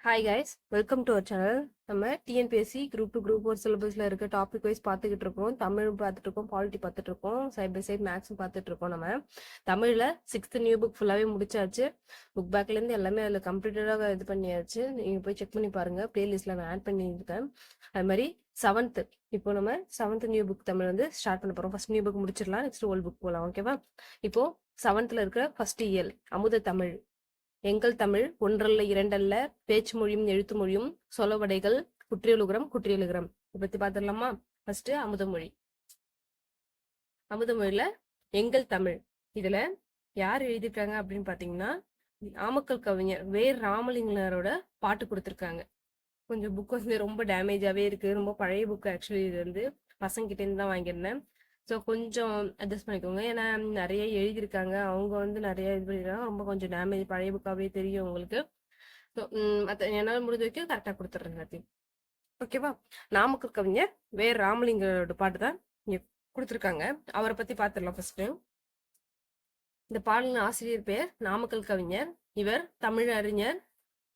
Hi guys, welcome to our channel. நம்ம TNPSC group 2 group 4 சிலபஸில் இருக்க டாபிக் வைஸ் பார்த்துக்கிட்டு இருக்கோம். தமிழும் பார்த்துட்டு இருக்கோம், பாலிட்டி பார்த்துட்டு இருக்கோம், சைட் பை சைட் மேக்ஸும் பார்த்துட்டு இருக்கோம். நம்ம தமிழில் 6th நியூ புக் ஃபுல்லாகவே முடிச்சாச்சு. புக் பேக்லேருந்து எல்லாமே அதில் கம்ப்ளீட்டடாக இது பண்ணியாச்சு. நீங்கள் போய் செக் பண்ணி பாருங்கள், பிளேலிஸ்ட்டில் நான் ஆட் பண்ணியிருக்கேன். அது மாதிரி 7th, இப்போ நம்ம 7th நியூ புக் தமிழ் வந்து ஸ்டார்ட் பண்ண போகிறோம். ஃபர்ஸ்ட் நியூ புக் முடிச்சிடலாம், நெக்ஸ்ட் ஓல்ட் புக் போகலாம். ஓகேவா? இப்போ 7th இருக்கிற ஃபர்ஸ்ட் இயல் அமுத தமிழ். எங்கள் தமிழ் ஒன்றல்ல இரண்டல்ல, பேச்சு மொழியும் எழுத்து மொழியும், சொலவடைகள், குற்றியலுகரம் குற்றியலுகரம். இதை பத்தி பாத்துடலாமா? ஃபர்ஸ்ட் அமுதமொழி. அமுதமொழியில எங்கள் தமிழ் இதுல யார் எழுதியிருக்காங்க அப்படின்னு பாத்தீங்கன்னா, நாமக்கல் கவிஞர் வேர் ராமலிங்கரோட பாட்டு கொடுத்துருக்காங்க. கொஞ்சம் புக் வந்து ரொம்ப டேமேஜாவே இருக்கு, ரொம்ப பழைய புக். ஆக்சுவலி இது வந்து பசங்க கிட்ட இருந்து தான் வாங்கியிருந்தேன். ஸோ கொஞ்சம் அட்ஜஸ்ட் பண்ணிக்கோங்க. ஏன்னா நிறைய எழுதியிருக்காங்க, அவங்க வந்து நிறைய இது பண்ணிருக்காங்க. ரொம்ப கொஞ்சம் டேமேஜ், பழைய புக்காகவே தெரியும் உங்களுக்கு. ஸோ மற்ற என்னால் முடிஞ்ச வரைக்கும் கரெக்டாக கொடுத்துட்றேன் எல்லாத்தையும். ஓகேவா? நாமக்கல் கவிஞர் வேர் ராமலிங்கரோட பாட்டு தான் இங்கே கொடுத்துருக்காங்க. அவரை பற்றி பார்த்துடலாம் ஃபர்ஸ்ட். இந்த பாடலின் ஆசிரியர் பெயர் நாமக்கல் கவிஞர். இவர் தமிழறிஞர்,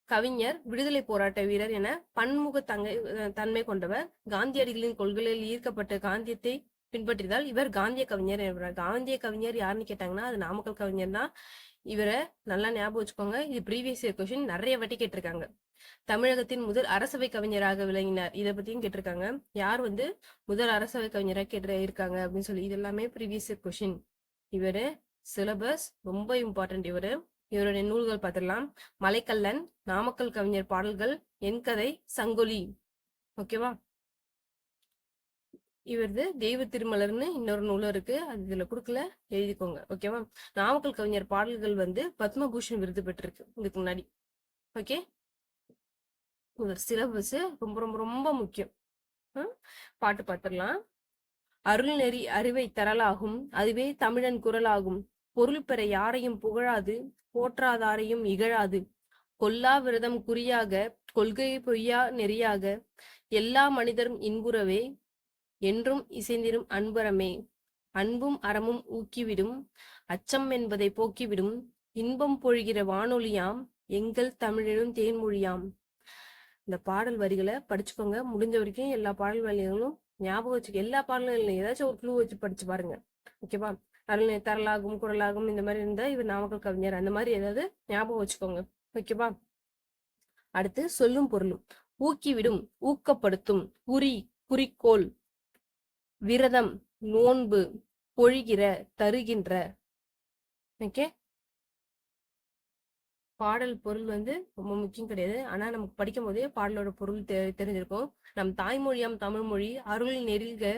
கவிஞர், விடுதலை போராட்ட வீரர் என பன்முக தன்மை கொண்டவர். காந்தியடிகளின் கொள்கைகளில் ஈர்க்கப்பட்ட காந்தியத்தை பின்பற்றியதால் இவர் காந்திய கவிஞர் என்பவர். காந்திய கவிஞர் யாருன்னு கேட்டாங்கன்னா அது நாமக்கல் கவிஞர் தான். இவரை நல்லா ஞாபகம் வச்சுக்கோங்க, இது ப்ரீவியஸ் இயர் கொஸ்டின் நிறைய வாட்டி கேட்டிருக்காங்க. தமிழகத்தின் முதல் அரசவை கவிஞராக விளங்கினார், இதை பத்தியும் கேட்டிருக்காங்க. யார் வந்து முதல் அரசவை கவிஞராக இருக்காங்க அப்படின்னு சொல்லி, இது எல்லாமே ப்ரீவியஸ் இயர் கொஸ்டின். இவரு சிலபஸ் ரொம்ப இம்பார்ட்டன்ட். இவருடைய நூல்கள் பார்த்துடலாம். மலைக்கல்லன், நாமக்கல் கவிஞர் பாடல்கள், என் கதை, சங்கொலி. ஓகேவா? இவரது தெய்வ திருமலர்னு இன்னொரு நூலும் இருக்கு, அது இதுல கொடுக்கல, எழுதிக்கோங்க. ஓகேவா? நாமக்கல் கவிஞர் பாடல்கள் வந்து பத்மபூஷன் விருது பெற்றிருக்கு இதுக்கு முன்னாடி. ஓகே, சிலபஸ் ரொம்ப ரொம்ப ரொம்ப முக்கியம். பாட்டு பார்த்துடலாம். அருள் நெறி அறிவை தரலாகும், அதுவே தமிழன் குரலாகும். பொருள் பெற யாரையும் புகழாது, போற்றாதாரையும் இகழாது. கொல்லா விரதம் குறியாக, கொள்கை பொய்யா நெறியாக, எல்லா மனிதரும் இன்புறவே, என்றும் இசைந்திரும் அன்புறமே. அன்பும் அறமும் ஊக்கிவிடும், அச்சம் என்பதை போக்கிவிடும். இன்பம் பொழிகிற வானொலியாம், எங்கள் தமிழனும் தேன்மொழியாம். இந்த பாடல் வரிகளை படிச்சுக்கோங்க. முடிஞ்ச வரைக்கும் எல்லா பாடல் வரிகளும் ஞாபகம் வச்சுக்க. எல்லா பாடலும் இல்லை, ஏதாச்சும் ஒரு க்ளூ வச்சு படிச்சு பாருங்க. ஓகேவா? அருள் தரலாகும், குரலாகும், இந்த மாதிரி இருந்தா இவர் நாமக்கல் கவிஞர், அந்த மாதிரி ஏதாவது ஞாபகம் வச்சுக்கோங்க. ஓகேவா? அடுத்து சொல்லும் பொருளும். ஊக்கிவிடும், ஊக்கப்படுத்தும், உரி, குறிக்கோள், விரதம், நோன்பு, பொழிகிற, தருகின்ற. ஓகே, பாடல் பொருள் வந்து ரொம்ப முக்கியம் கிடையாது, ஆனா நமக்கு படிக்கும் போதே பாடலோட பொருள் தெரிஞ்சிருக்கும். நம் தாய்மொழியாம் தமிழ் மொழி அருள் நெறிக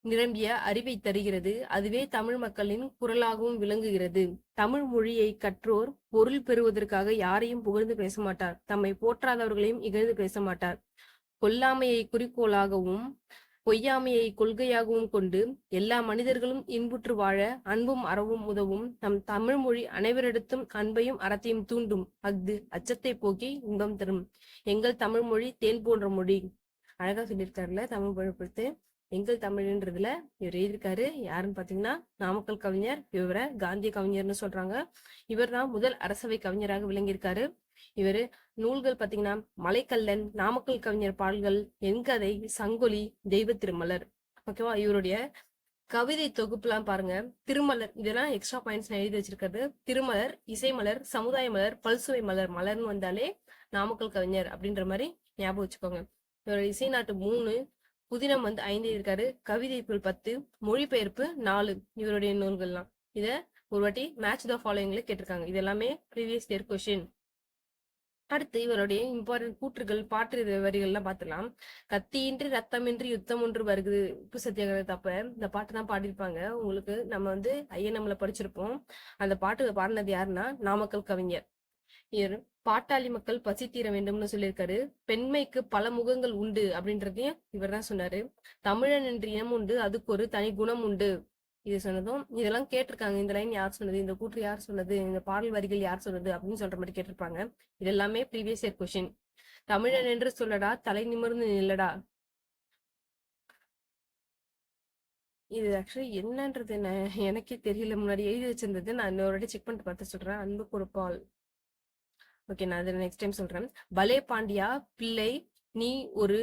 நிரம்பிய அறிவை தருகிறது, அதுவே தமிழ் மக்களின் குரலாகவும் விளங்குகிறது. தமிழ் மொழியை கற்றோர் பொருள் பெறுவதற்காக யாரையும் புகழ்ந்து பேச மாட்டார், தம்மை போற்றாதவர்களையும் இகழ்ந்து பேச மாட்டார். கொல்லாமையை குறிக்கோளாகவும் பொய்யாமையை கொள்கையாகவும் கொண்டு எல்லா மனிதர்களும் இன்புற்று வாழ அன்பும் அறவும் உதவும். நம் தமிழ் மொழி அனைவரிடத்தும் அன்பையும் அறத்தையும் தூண்டும், அஃது அச்சத்தை போக்கி இன்பம் தரும். எங்கள் தமிழ் மொழி தேன் போன்ற மொழி. அழகா சொல்லியிருக்காருல தமிழ் மொழி பொறுத்து. எங்கள் தமிழ்ன்றதுல இவர் எழுதியிருக்காரு. யாருன்னு பாத்தீங்கன்னா நாமக்கல் கவிஞர். இவரை காந்திய கவிஞர்னு சொல்றாங்க. இவர் தான் முதல் அரசவை கவிஞராக விளங்கியிருக்காரு. இவரு நூல்கள் பாத்தீங்கன்னா மலைக்கல்லன், நாமக்கல் கவிஞர் பாடல்கள், என் கதை, சங்கொலி, தெய்வ திருமலர். ஓகேவா? இவருடைய கவிதை தொகுப்புலாம் பாருங்க. திருமலர், இதெல்லாம் எக்ஸ்ட்ரா பாயிண்ட்ஸ் நான் எழுதி வச்சிருக்கிறது. திருமலர், இசைமலர், சமுதாய மலர், பல்சுவை மலர். மலர்னு வந்தாலே நாமக்கல் கவிஞர் அப்படின்ற மாதிரி ஞாபகம் வச்சுக்கோங்க. இவருடைய இசை நாட்டு 3, புதினம் வந்து 5 இருக்காரு, கவிதை 10, மொழிபெயர்ப்பு 4 இவருடைய நூல்கள்லாம். இத ஒரு வாட்டி மேட்ச் த ஃபாலோயிங்ல கேட்டிருக்காங்க. இது எல்லாமே ப்ரீவியஸ் இயர் கொஸ்டின். அடுத்து இவருடைய இம்பார்ட்டன்ட் கூற்றுகள், பாட்டு வரிகள்லாம் பார்த்துலாம். கத்தியின்றி ரத்தமின்றி யுத்தம் ஒன்று வருகுது, உப்பு சத்தியாகிரகத்தப்ப இந்த பாட்டு தான் பாடியிருப்பாங்க. உங்களுக்கு நம்ம வந்து ஐயனம்ல படிச்சிருப்போம். அந்த பாட்டு பாடினது யாருன்னா நாமக்கல் கவிஞர். இவர் பாட்டாளி மக்கள் பசி தீர வேண்டும்னு சொல்லியிருக்காரு. பெண்மைக்கு பல முகங்கள் உண்டு அப்படின்றதையும் இவர் தான் சொன்னாரு. தமிழன் என்று இனம் உண்டு, அதுக்கு ஒரு தனி குணம் உண்டு. இது சொன்னதும் இதெல்லாம் கேட்டிருக்காங்க. இந்த லைன் யார் சொன்னது, இந்த கூற்று யார் சொன்னது, இந்த பாடல் வரிகள் யார் சொன்னது அப்படின்னு சொல்ற மாதிரி கேட்டிருப்பாங்க. இது எல்லாமே ப்ரீவியஸ் இயர் கொஸ்டின். தமிழன் என்று சொல்லடா, தலை நிமிர்ந்து நில்லடா. இது ஆக்சுவலி என்னன்றது எனக்கே தெரியல, முன்னாடி எழுதி வச்சிருந்தது. நான் இன்னொரு வாட்டி செக் பண்ணிட்டு பார்த்து சொல்றேன். அன்பு கொடுப்பால், ஓகே, நான் அதை நெக்ஸ்ட் டைம் சொல்றேன். பலே பாண்டியா பிள்ளை நீ ஒரு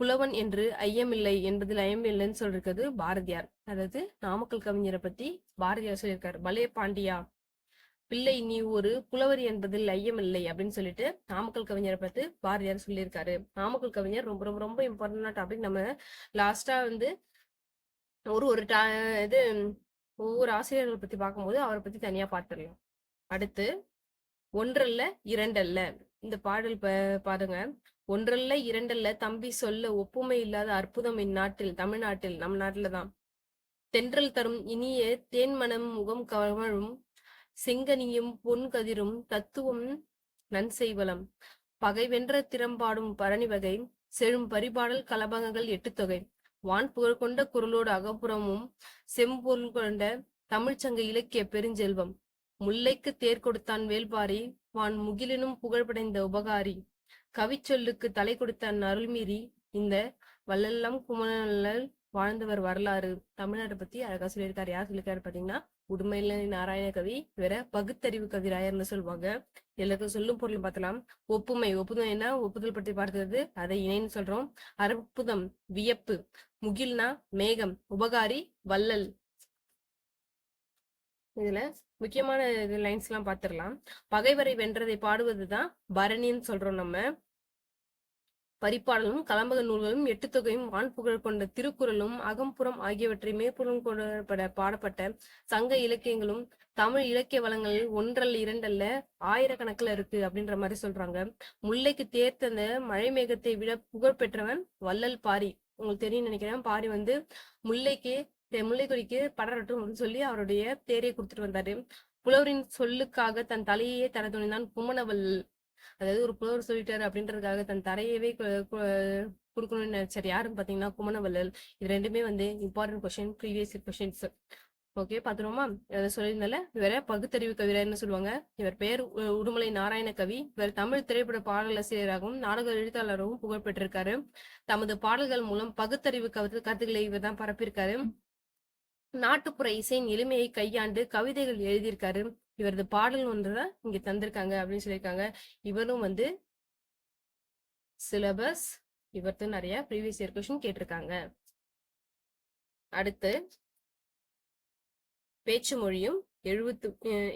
புலவன் என்று ஐயமில்லை என்பதில் ஐயமில்லைன்னு சொல்லிருக்கிறது பாரதியார். அதாவது நாமக்கல் கவிஞரை பத்தி பாரதியார் சொல்லியிருக்காரு. பலே பாண்டியா பிள்ளை நீ ஒரு புலவர் என்பதில் ஐயமில்லை அப்படின்னு சொல்லிட்டு நாமக்கல் கவிஞரை பார்த்து பாரதியார் சொல்லியிருக்காரு. நாமக்கல் கவிஞர் ரொம்ப ரொம்ப ரொம்ப இம்பார்ட்டன்டான டாபிக். நம்ம லாஸ்டா வந்து ஒரு ஒரு இது ஒவ்வொரு ஆசிரியர்களை பத்தி பார்க்கும்போது அவரை பத்தி தனியா பார்த்துடலாம். அடுத்து ஒன்றல்ல இரண்டல்ல இந்த பாடல் பாருங்க. ஒன்றல்ல இரண்டல்ல தம்பி சொல்ல ஒப்புமை இல்லாத அற்புதம் இந்நாட்டில், தமிழ்நாட்டில், நம் நாட்டுலதான். தென்றல் தரும் இனிய தேன்மணம் முகம் கமழும் செங்கனியும் பொன் கதிரும் தத்துவம் நன்செய்வலம் பகை வென்ற திறம்பாடும் பரணி வகை செழும் பரிபாடல் கலபகங்கள் 8 தொகை வான் புகழ் கொண்ட குரலோடு அகப்புறமும் செம்பொருள் கொண்ட தமிழ்ச்சங்க இலக்கிய பெருஞ்செல்வம் முல்லைக்கு தேர் கொடுத்தான் வேல்பாரி வான் முகிலினும் புகழ்படைந்த உபகாரி கவிச்சொல்லுக்கு தலை கொடுத்தான் அருள்மீறி இந்த வள்ளெல்லாம் குமணல் வாழ்ந்தவர் வரலாறு. தமிழ்நாட்டை பத்தி அழகா சொல்லியிருக்காரு. யார் சொல்லியிருக்காரு பாத்தீங்கன்னா உடுமலை நாராயண கவி. இவர பகுத்தறிவு கவிராயர்னு சொல்லுவாங்க. எல்லாருக்கும் சொல்லும் பொருள் பார்த்தலாம். ஒப்புமை, ஒப்புமைன்னா ஒப்புதல் பற்றி பார்த்தது, அதை இணைன்னு சொல்றோம். அற்புதம் வியப்பு, முகில்னா மேகம், உபகாரி வள்ளல். இதுல முக்கியமான லைன்ஸ் எல்லாம் பார்த்திடலாம். பகைவரை வென்றதை பாடுவதுதான் பரணின்னு சொல்றோம் நம்ம. பரிபாடலும் கலம்பக நூல்களும் 8 தொகையும் வான்புகழ் கொண்ட திருக்குறளும் அகம்புறம் ஆகியவற்றை மேற்புறம் கொண்ட பாடப்பட்ட சங்க இலக்கியங்களும் தமிழ் இலக்கிய வளங்களில் ஒன்றல்ல இரண்டல்ல ஆயிரக்கணக்கில் இருக்கு அப்படின்ற மாதிரி சொல்றாங்க. முல்லைக்கு தேர்த்தந்த மழை மேகத்தை விட புகழ் பெற்றவன் வள்ளல் பாரி. உங்களுக்கு தெரியும் நினைக்கிறேன். பாரி வந்து முல்லைக்கொடிக்கு படரட்டும் அப்படின்னு சொல்லி அவருடைய தேரையை கொடுத்துட்டு வந்தாரு. புலவரின் சொல்லுக்காக தன் தலையே தர துணிந்தான் குமணவள்ளல். அதாவது ஒரு புலவர் சொல்லிட்டாரு அப்படின்றதுக்காக தன் தரையவே கொடுக்கணும்னு நினைச்சாரு. யாருன்னு பாத்தீங்கன்னா குமணவள்ளல். இது ரெண்டுமே வந்து important question, previous questions. Okay, பாத்துருவோமா? சொல்லியிருந்தால இவரை பகுத்தறிவு கவிராயர்னு சொல்லுவாங்க. இவர் பெயர் உடுமலை நாராயண கவி. இவர் தமிழ் திரைப்பட பாடலாசிரியராகவும் நாடக எழுத்தாளராகவும் புகழ் பெற்றிருக்காரு. தமது பாடல்கள் மூலம் பகுத்தறிவு கருத்துக்களை இவர் தான் பரப்பியிருக்காரு. நாட்டுப்புற இசையின் எளிமையை கையாண்டு கவிதைகள் எழுதியிருக்காரு. இவரது பாடல் ஒன்றுதான் இங்க தந்திருக்காங்க அப்படின்னு சொல்லியிருக்காங்க. இவரும் வந்து சிலபஸ், இவர்த்து நிறைய ப்ரீவியஸ் இயர் கொஸ்டின் கேட்டிருக்காங்க. அடுத்து பேச்சு மொழியும்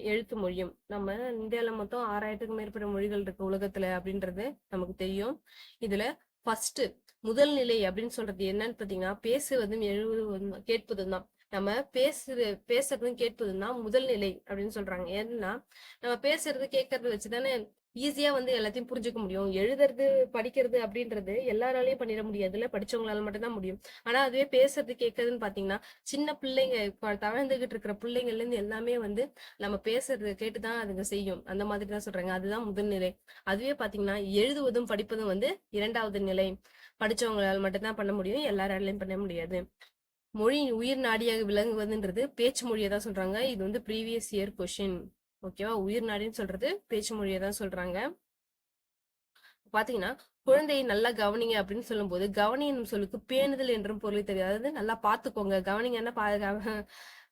எழுத்து மொழியும். நம்ம இந்தியால மொத்தம் 6000க்கும் மேற்பட்ட மொழிகள் இருக்கு உலகத்துல அப்படின்றது நமக்கு தெரியும். இதுல ஃபர்ஸ்ட் முதல் நிலை அப்படின்னு சொல்றது என்னன்னு பாத்தீங்கன்னா பேசுவதும் எழுதுவதும் கேட்பதும் தான். நம்ம பேசுறதும் கேட்பதும் தான் முதல் நிலை அப்படின்னு சொல்றாங்க. ஏன்னா நம்ம பேசுறது கேட்கறது வச்சுதானே ஈஸியா வந்து எல்லாத்தையும் புரிஞ்சுக்க முடியும். எழுதுறது படிக்கிறது அப்படின்றது எல்லாராலையும் பண்ணிட முடியாதுல்ல, படிச்சவங்களால மட்டும்தான் முடியும். ஆனா அதுவே பேசுறது கேட்கறதுன்னு பாத்தீங்கன்னா சின்ன பிள்ளைங்க தவழ்ந்துகிட்டு இருக்கிற பிள்ளைங்கள்ல இருந்து எல்லாமே வந்து நம்ம பேசுறது கேட்டுதான் அதுங்க செய்யும். அந்த மாதிரி தான் சொல்றாங்க. அதுதான் முதல் நிலை. அதுவே பாத்தீங்கன்னா எழுதுவதும் படிப்பதும் வந்து 2வது நிலை. படிச்சவங்களால மட்டும்தான் பண்ண முடியும், எல்லாராலையும் பண்ண முடியாது. மொழியின் உயிர் நாடியாக விளங்குவதுன்றது பேச்சு மொழியை தான் சொல்றாங்க. இது வந்து ப்ரீவியஸ் இயர் கொஸ்டின். ஓகேவா? உயிர் நாடின்னு சொல்றது பேச்சு மொழியை தான் சொல்றாங்க. பாத்தீங்கன்னா குழந்தையை நல்லா கவனிங்க அப்படின்னு சொல்லும் போது கவனி என்னும் சொல்லுக்கு பேணுதல் என்றும் பொருள் தெரியாது. அதாவது நல்லா பாத்துக்கோங்க. கவனிங்கன்னா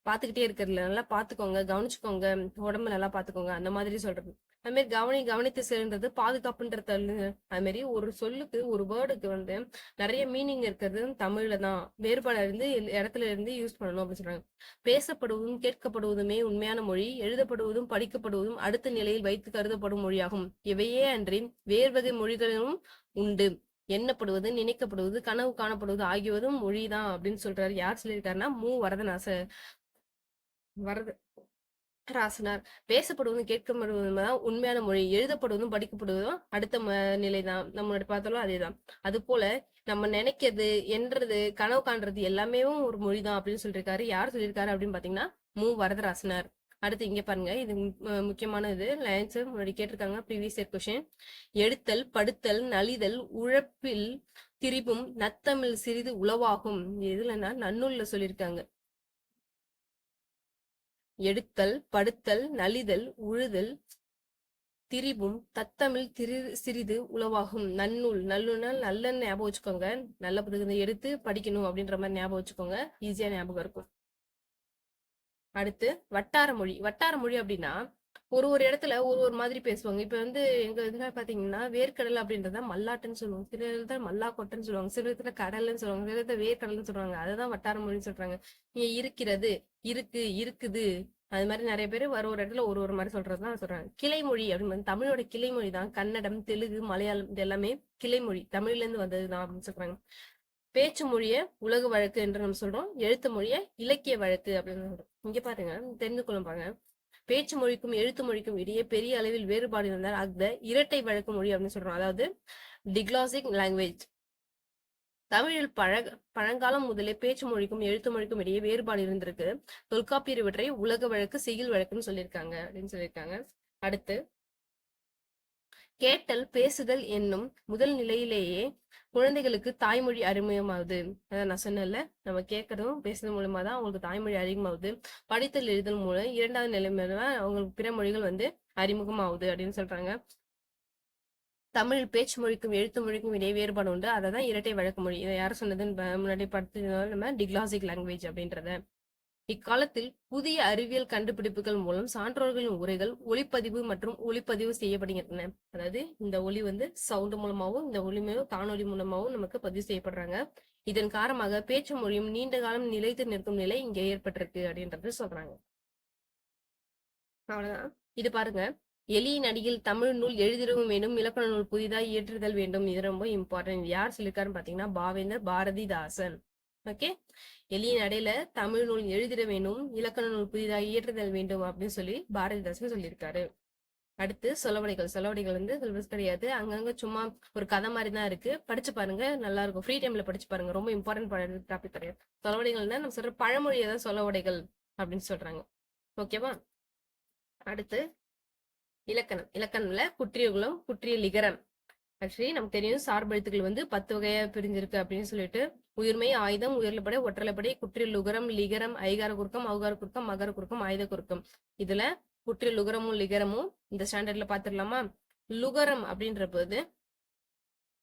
பாத்துக்கிட்டே இருக்கிறதுல நல்லா பாத்துக்கோங்க, கவனிச்சுக்கோங்க, உடம்பு நல்லா பாத்துக்கோங்க, அந்த மாதிரி சொல்றது. அது மாதிரி கவனித்து செல்றது பாதுகாப்புன்றது. அது மாதிரி ஒரு சொல்லுக்கு ஒரு வேர்டுக்கு வந்து நிறைய மீனிங் இருக்கிறது தமிழ்ல தான். வேறுபாடு இருந்து இடத்துல இருந்து யூஸ் பண்ணணும் அப்படின்னு சொல்றாங்க. பேசப்படுவதும் கேட்கப்படுவதுமே உண்மையான மொழி. எழுதப்படுவதும் படிக்கப்படுவதும் அடுத்த நிலையில் வைத்து கருதப்படும் மொழியாகும். இவையே அன்றி வேறு வகை மொழிகளும் உண்டு. எண்ணப்படுவது, நினைக்கப்படுவது, கனவு காணப்படுவது ஆகியவதும் மொழிதான் அப்படின்னு சொல்றாரு. யார் சொல்லியிருக்காருன்னா வரதராசனார். பேசப்படுவதும் கேட்கப்படுவதும் தான் உண்மையான மொழி. எழுதப்படுவதும் படிக்கப்படுவதும் அடுத்த நிலைதான். நம்மளோட பார்த்தாலும் அதேதான். அது போல நம்ம நினைக்கிறது, என்றது, கனவு காண்றது எல்லாமே ஒரு மொழிதான் அப்படின்னு சொல்லியிருக்காரு. யார் சொல்லியிருக்காரு அப்படின்னு பாத்தீங்கன்னா வரதராசனார். அடுத்து இங்க பாருங்க, இது முக்கியமான இது லைன்ஸ் முன்னாடி கேட்டிருக்காங்க ப்ரீவியஸ் இயர் கொஸ்டின். எடுத்தல், படுத்தல், நலிதல், உழப்பில் திரிபும் நத்தமிழ் சிறிது உளவாகும். இதுலன்னா நன்னூல்ல சொல்லியிருக்காங்க. எடுத்தல், படுத்தல், நலிதல், உழுதல், திரிபும் தத்தமிழ் சிறிது உளவாகும். நன்னூல், நல்லுன்னா நல்ல ஞாபகம் வச்சுக்கோங்க. நல்ல புத்தகத்தை எடுத்து படிக்கணும் அப்படின்ற மாதிரி ஞாபகம் வச்சுக்கோங்க. ஈஸியா ஞாபகம் இருக்கும். அடுத்து வட்டார மொழி. வட்டார மொழி அப்படின்னா ஒரு ஒரு இடத்துல ஒரு ஒரு மாதிரி பேசுவாங்க. இப்ப வந்து எங்க இதுல பாத்தீங்கன்னா, வேர்க்கடலை அப்படின்றத மல்லாட்டுன்னு சொல்லுவாங்க. சில இடத்துல மல்லாக்கொட்டைன்னு சொல்லுவாங்க. சில இடத்துல கடலைன்னு சொல்லுவாங்க. சில இடத்துல வேர்க்கடலைன்னு சொல்றாங்க. அததான் வட்டார மொழின்னு சொல்றாங்க. இங்க இருக்கிறது, இருக்கு, இருக்குது. அது மாதிரி நிறைய பேர் ஒரு இடத்துல ஒரு ஒரு மாதிரி சொல்றதுதான் சொல்றாங்க. கிளைமொழி அப்படின்னு தமிழோட கிளைமொழி தான் கன்னடம், தெலுங்கு, மலையாளம் இது எல்லாமே கிளைமொழி. தமிழ்ல இருந்து வந்ததுதான் அப்படின்னு சொல்றாங்க. பேச்சு மொழிய உலக வழக்கு என்று நம்ம சொல்றோம். எழுத்து மொழிய இலக்கிய வழக்கு அப்படின்னு சொல்றோம். இங்க பாருங்க, தெரிந்து கொள்ளும் பாருங்க. பேச்சு மொழிக்கும் எழுத்து மொழிக்கும் இடையே பெரிய அளவில் வேறுபாடு இருந்தால் அந்த இரட்டை வழக்கு மொழி அப்படின்னு சொல்றோம். அதாவது டிக்ளாசிக் லாங்குவேஜ். தமிழில் பழங்காலம் முதலே பேச்சு மொழிக்கும் எழுத்து மொழிக்கும் இடையே வேறுபாடு இருந்திருக்கு. தொல்காப்பியர் இவற்றை உலக வழக்கு, செய்யுள் வழக்குன்னு சொல்லியிருக்காங்க அப்படின்னு சொல்லியிருக்காங்க. அடுத்து, கேட்டல் பேசுதல் என்னும் முதல் நிலையிலேயே குழந்தைகளுக்கு தாய்மொழி அறிமுகமாகுது. அதான் நான் சொன்னேன்ல, நம்ம கேட்கறதும் பேசுறது மூலமா தான் அவங்களுக்கு தாய்மொழி அறிமுகமாகுது. படித்தல் எழுதல் மூலம் இரண்டாவது நிலைமையில அவங்களுக்கு பிற மொழிகள் வந்து அறிமுகமாகுது அப்படின்னு சொல்றாங்க. தமிழ் பேச்சு மொழிக்கும் எழுத்து மொழிக்கும் இடையே வேறுபாடு உண்டு. அதான் இரட்டை வழக்கு மொழி. இதை யார் சொன்னதுன்னு முன்னாடி படுத்து நம்ம டிக்ளாசிக் லாங்குவேஜ் அப்படின்றத. இக்காலத்தில் புதிய அறிவியல் கண்டுபிடிப்புகள் மூலம் சான்றோர்களின் உரைகள் ஒளிப்பதிவு மற்றும் ஒளிப்பதிவு செய்யப்படுகின்றன. அதாவது இந்த ஒளி வந்து சவுண்ட் மூலமாகவும் இந்த ஒளிமையும் காணொலி மூலமாகவும் நமக்கு பதிவு செய்யப்படுறாங்க. இதன் காரணமாக பேச்சு மொழியும் நீண்ட காலம் நிலைத்து நிற்கும் நிலை இங்க ஏற்பட்டிருக்கு அப்படின்றது சொல்றாங்க. அவ்வளவுதான். இது பாருங்க, எளிய நடிகில் தமிழ் நூல் எழுதிடவும் வேண்டும், இலக்கண நூல் புதிதாக இயற்றுதல் வேண்டும். இது ரொம்ப இம்பார்ட்டன்ட். யார் சொல்லியிருக்காருன்னு பாத்தீங்கன்னா பாவேந்தர் பாரதிதாசன். ஓகே, எளிய நடையில தமிழ் நூல் எழுதிட வேண்டும், இலக்கண நூல் புதிதாக இயற்றுதல் வேண்டும் அப்படின்னு சொல்லி பாரதிதாசன் சொல்லியிருக்காரு. அடுத்து சொலவடைகள். சொலவடைகள் வந்து சிலபஸ் கிடையாது, அங்கங்க சும்மா ஒரு கதை மாதிரி தான் இருக்கு. படிச்சு பாருங்க, நல்லா இருக்கும். ஃப்ரீ டைம்ல படிச்சு பாருங்க, ரொம்ப இம்பார்ட்டன்ட் டாபிக் கிடையாது. சொலவடைகள்னா நம்ம சொல்ற பழமொழியை தான் சொலவடைகள் அப்படின்னு சொல்றாங்க. ஓகேவா? அடுத்து இலக்கணம். இலக்கணம்ல குற்றியகுலம், குற்றிய லிகரம். ஆக்சுவலி நமக்கு தெரியும் சார்பெழுத்துக்கள் வந்து 10 வகையா பிரிஞ்சிருக்கு அப்படின்னு சொல்லிட்டு. உயிர்மை, ஆயுதம், உயிரிழப்படை, ஒற்றலைப்படை, குற்றியல் லுகரம், லிகரம், ஐகார குறுக்கம், அவுகார குறுக்கம், மகர குறுக்கம், ஆயுத குறுக்கம். இதுல குற்றியல் லுகரமும் லிகரமும் இந்த ஸ்டாண்டர்ட்ல பாத்துடலாமா? லுகரம் அப்படின்ற போது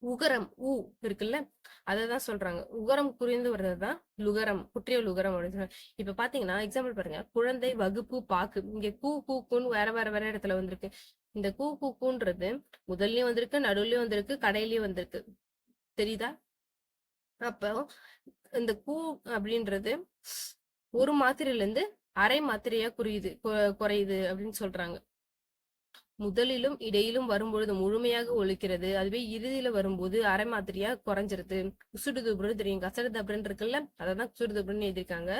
உகரம் ஊ இருக்குல்ல, அததான் சொல்றாங்க. உகரம் குறிந்து வர்றதுதான் லுகரம், குற்றிய லுகரம் அப்படின்னு சொல்றாங்க. இப்ப பாத்தீங்கன்னா எக்ஸாம்பிள் பாருங்க, குழந்தை, வகுப்பு, பாக்கு. இங்க கூ கூன்னு வேற வேற வேற இடத்துல வந்திருக்கு. இந்த கூ கூன்றது முதல்லயும் வந்திருக்கு, நடுவுலயும் வந்திருக்கு, கடையிலயும் வந்திருக்கு. தெரியுதா? அப்போ இந்த கூ அப்படின்றது ஒரு மாத்திரையில இருந்து அரை மாத்திரையா குறையுது அப்படின்னு சொல்றாங்க. முதலிலும் இடையிலும் வரும்பொழுது முழுமையாக ஒழிக்கிறது. அதுவே இறுதியில வரும்போது அரை மாத்திரையா குறைஞ்சிருது. குசுடுதுப்புன்னு தெரியும், கசடுதப்புன்னு இருக்குல்ல, அததான் குசுடுதுப்புன்னு எழுதியிருக்காங்க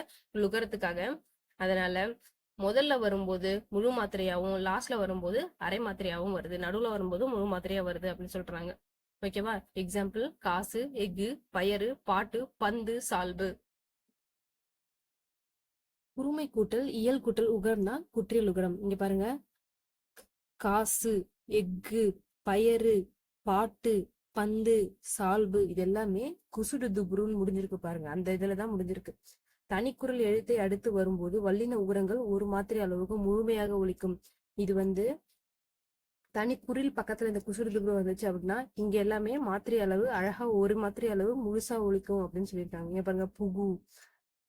லுகரத்துக்காக. அதனால முதல்ல வரும்போது முழு மாத்திரையாவும், லாஸ்ட்ல வரும்போது அரை மாத்திரையாவும் வருது, நடுவுல வரும்போது முழு மாத்திரையா வருது அப்படின்னு சொல்றாங்க. ஓகேவா? எக்ஸாம்பிள், காசு, எஃகு, பயறு, பாட்டு, பந்து, சால்பு. உருமை கூட்டல் இயல் கூட்டல் உகரம்னா குற்றியல் உகரம். இங்க பாருங்க, காசு, எஃகு, பயறு, பாட்டு, பந்து, சால்பு இது எல்லாமே குசுடு துபுருன்னு முடிஞ்சிருக்கு பாருங்க. அந்த இதுலதான் முடிஞ்சிருக்கு. தனிக்குறள் எழுத்தை அடுத்து வரும்போது வல்லின உகரங்கள் ஒரு மாத்திரை அளவுக்கு முழுமையாக ஒழிக்கும். இது வந்து தனிக்குறில் பக்கத்துல இந்த குசுடு துபுரு வந்துச்சு அப்படின்னா இங்க எல்லாமே மாத்திரை அளவு அழகா ஒரு மாத்திரை அளவு முழுசா ஒழிக்கும் அப்படின்னு சொல்லியிருக்காங்க. இங்க பாருங்க, புகு,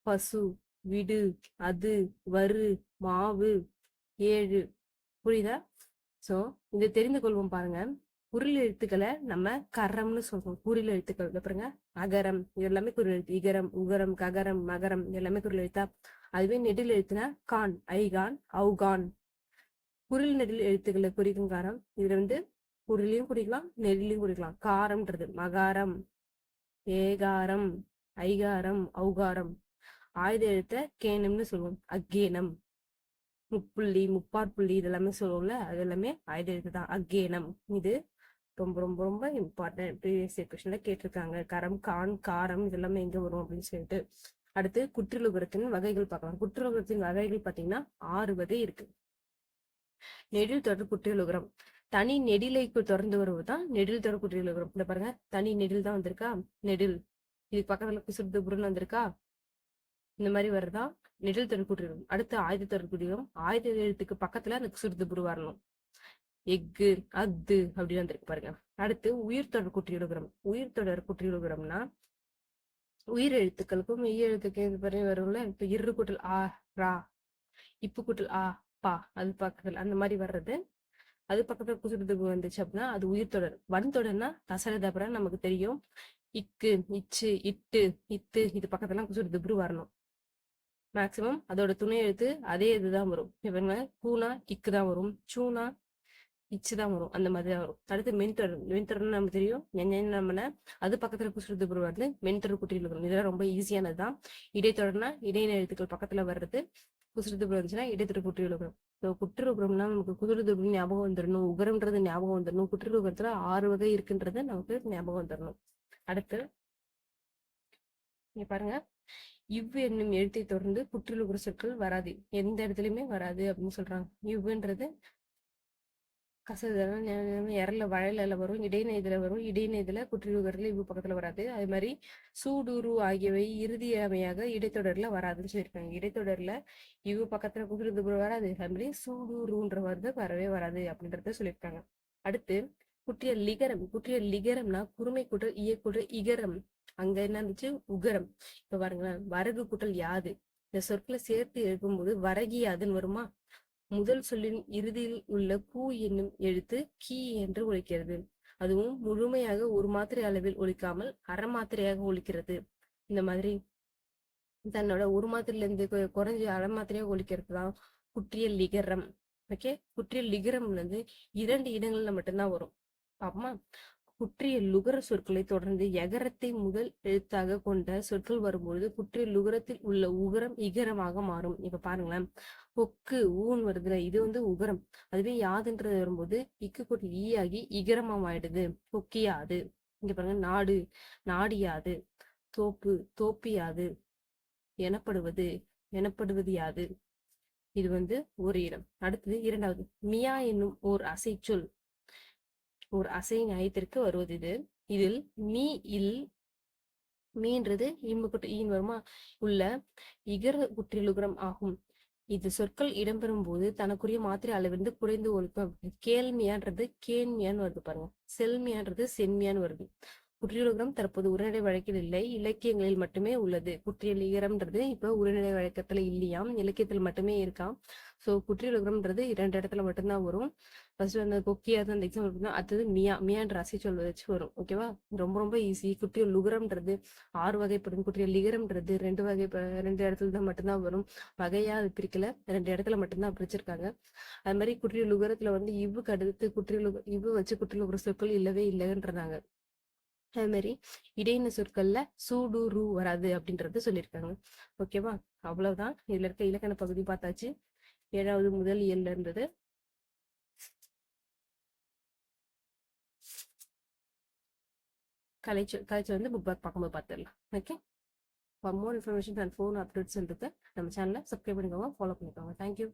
பசு, விடு, அது, வரு, மாவு, ஏழு. புரியுதா? சோ இதை தெரிந்து கொள்வோம் பாருங்க. குறில் எழுத்துக்களை நம்ம கரம்னு சொல்றோம். குறில் எழுத்துக்கள் பாருங்க, அகரம் இது எல்லாமே குறில் எழுத்து. இகரம், உகரம், ககரம், மகரம் எல்லாமே குறில் எழுத்தா. அதுவே நெடில் எழுத்துனா கான், ஐகான், அவுகான். குறில் நெடில் எழுத்துக்களை குறிக்கும் காரம். இதுல வந்து குறிலையும் குறிக்கலாம், நெடிலையும் குறிக்கலாம். காரம்ன்றது மகாரம், ஏகாரம், ஐகாரம், ஔகாரம். ஆயுத எழுத்த கேனம்னு சொல்லுவோம், அக்கேனம். முப்புள்ளி, முப்பாற்புள்ளி இதெல்லாமே சொல்லுவோம்ல, அது எல்லாமே ஆயுத எழுத்து தான், அக்கேனம். இது ரொம்ப ரொம்ப ரொம்ப இம்பார்ட்டன்ட். ப்ரீவியஸ் கொஸ்டின்ல கேட்டிருக்காங்க. கரம், கான், காரம் இதெல்லாமே எங்க வரும் அப்படின்னு சொல்லிட்டு. அடுத்து குற்றியலுகரத்தின் வகைகள் பார்க்கலாம். குற்றியலுகரத்தின் வகைகள் பாத்தீங்கன்னா 6 வகை இருக்கு. நெடில் தொடர் குற்றியலுகரம். தனி நெடிலை தொடர்ந்து வருவதுதான் நெடில் தொடர் குற்றியலுகரம். இந்த பாருங்க, தனி நெடில் தான் வந்திருக்கா, நெடில். இதுக்கு பக்கத்துல குசுடு புருன்னு வந்திருக்கா, இந்த மாதிரி வருதா நெடில் தொடர் குற்றியலுகரம். அடுத்து ஆயுத தொடர் குற்றியலுகரம். ஆயுத எழுத்துக்கு பக்கத்துல அந்த குசுடு புரு வரணும். எஃகு, அத்து அப்படின்னு வந்திருக்கு பாருங்க. அடுத்து உயிர் தொடர் குற்றியலுகரம். உயிர் தொடர் குற்றியலுகரம்னா உயிர் எழுத்துக்களுக்கும் மெய் எழுத்துக்கும் இது மாதிரி வரும்ல. இப்ப இரு கூட்டல் ஆ, ரா, இப்பு கூட்டல் ஆ, பா அது பக்கத்துல அந்த மாதிரி வர்றது. அது பக்கத்துல குசுடுதுபு வந்துச்சு அப்படின்னா அது உயிர் தொடர். வன் தொடர்னா தசரதபுரம் நமக்கு தெரியும். இக்கு, இச்சு, இட்டு, இத்து இது பக்கத்துலாம் குசுடுதுபுரு வரணும். மேக்சிமம் அதோட துணை எழுத்து அதே இதுதான் வரும். இவங்க பூனா இக்கு தான் வரும், சூனா இச்சு தான் வரும், அந்த மாதிரி தான் வரும். அடுத்து மென்தொடர். மென்தொடர்னு நமக்கு தெரியும். நம்மன அது பக்கத்துல குசுடுதுபுரு வருது, மென்தொடர் குட்டியில் வரும். இதெல்லாம் ரொம்ப ஈஸியானது தான். இடைத்தொடர்னா இடையின எழுத்துக்கள் பக்கத்துல வர்றது. குசுடுதுபுரு வந்துச்சுன்னா இடைத்தொடர் குட்டியில் வரும். ஸோ குற்றுருபுரம்னா நமக்கு குசுடுதுபுரு ஞாபகம் வந்துடணும், உகரம்ன்றது ஞாபகம் வந்துடணும், குற்றுருபுரத்துல 6 வகை இருக்குன்றது நமக்கு ஞாபகம் வந்துடணும். அடுத்து இங்க பாருங்க, இவ் என்னும் எழுத்தை தொடர்ந்து குற்றியலுகர சொற்கள் வராது, எந்த இடத்துலயுமே வராது அப்படின்னு சொல்றாங்க. இவ்வுன்றது கசதெல்லாம் இரல வழல வரும், இடைநெய்தல வரும். இடைநெய்தல குற்றியலுகரத்துல இவ்வு பக்கத்துல வராது. அது மாதிரி சூடுரு ஆகியவை இறுதியமையாக இடைத்தொடர்ல வராதுன்னு சொல்லியிருக்காங்க. இடைத்தொடர்ல இவ்வு பக்கத்துல குற்றியலுகர வராது, அது மாதிரி சூடுருன்ற வருது வரவே வராது அப்படின்றத சொல்லியிருக்காங்க. அடுத்து குற்றிய லிகரம். குற்றிய லிகரம்னா குறுமை கூட்டல் இயக்குட்டல் இகரம். அங்க என்ன இருந்துச்சு, உகரம். இப்ப பாருங்களேன், வரகு கூட்டல் யாது, இந்த சொற்களை சேர்த்து எழுப்பும்போது வரகியாதுன்னு வருமா. முதல் சொல்லின் இறுதியில் உள்ள கூ என்னும் எழுத்து கீ என்று ஒலிக்கிறது. அதுவும் முழுமையாக ஒரு மாத்திரை அளவில் ஒலிக்காமல் அரை மாத்திரையாக ஒலிக்கிறது. இந்த மாதிரி தன்னோட ஒரு மாத்திரையில இருந்து குறைஞ்சி அரை மாத்திரையாக ஒலிக்கிறது தான் குற்றியல் லிகரம். ஓகே, குற்றியல் லிகரம் வந்து 2 இடங்கள்ல மட்டும்தான் வரும். பாப்போமா. குற்றிய லுகர சொற்களை தொடர்ந்து எகரத்தை முதல் எழுத்தாக கொண்ட சொற்கள் வரும்பொழுது குற்றிய லுகரத்தில் உள்ள உகரம் இகரமாக மாறும். இப்ப பாருங்களேன், பொக்கு ஊன் வருதுல, இது வந்து உகரம். அதுவே யாதுன்றது வரும்போது இக்கு கூட்டி ஈ ஆகி இகரமா ஆயிடுது, பொக்கியாது. இங்க பாருங்க, நாடு நாடியாது, தோப்பு தோப்பியாது, எனப்படுவது எனப்படுவது யாது. இது வந்து ஒரு இடம். அடுத்தது இரண்டாவது, மியா என்னும் ஓர் அசை சொல் ஒரு அசை நியாயத்திற்கு வருவது இது. இதில் மீ இல் மீன்றது இம்முக்குட்டு ஈன் வருமா உள்ள இகர குற்றியலுகரம் ஆகும். இது சொற்கள் இடம்பெறும் போது தனக்குரிய மாத்திரை அளவிலிருந்து குறைந்து ஒழிக்கும். கேள்மியான்றது கேன்மியான்னு வருது பாருங்க, செல்மியான்றது சென்மியான்னு வருது. குற்றியலுகரம் தற்போது உரைநடை வழக்கில் இல்லை, இலக்கியங்களில் மட்டுமே உள்ளது. குற்றியலிகரம்ன்றது இப்ப உரைநடை வழக்கத்துல இல்லையாம், இலக்கியத்தில் மட்டுமே இருக்காம். சோ குற்றியலுகரம்ன்றது 2 இடத்துல மட்டும்தான் வரும். ஃபர்ஸ்ட் வந்து கொக்கியாவது அந்த எக்ஸாம்பிள் தான். அடுத்தது மியா மியான்ற அசை சொல் வச்சு வரும். ஓகேவா, ரொம்ப ரொம்ப ஈஸி. குற்றியல் லுகரம்ன்றது 6 வகைப்படும். குற்றியல் லிகரம்ன்றது 2 வகை, 2 இடத்துல தான் மட்டும்தான் வரும். வகையா அது பிரிக்கல, 2 இடத்துல மட்டும்தான் பிரிச்சிருக்காங்க. அது மாதிரி குற்றியல் லுகரத்துல வந்து இவ்வுக்கு அடுத்து குற்றியல் இவ்வு வச்சு குற்றியலுகர சொற்கள் இல்லவே இல்லைன்றாங்க. அது மாதிரி இடையின சொற்கள்ல சூடு ரூ வராது அப்படின்றது சொல்லியிருக்காங்க. ஓகேவா, அவ்வளவுதான். இதுல இருக்க இலக்கண பகுதி பார்த்தாச்சு. 7வது முதல் இயல்ல இருந்தது. கலைச்சல் வந்து புக் பேக் பார்க்கும்போது பார்த்துடலாம். Okay, for more information and phone updates இருக்கு நம்ம சேனலை சப்ஸ்கிரைப் பண்ணிக்கோங்க, ஃபாலோ பண்ணிக்கோங்க. தேங்க்யூ.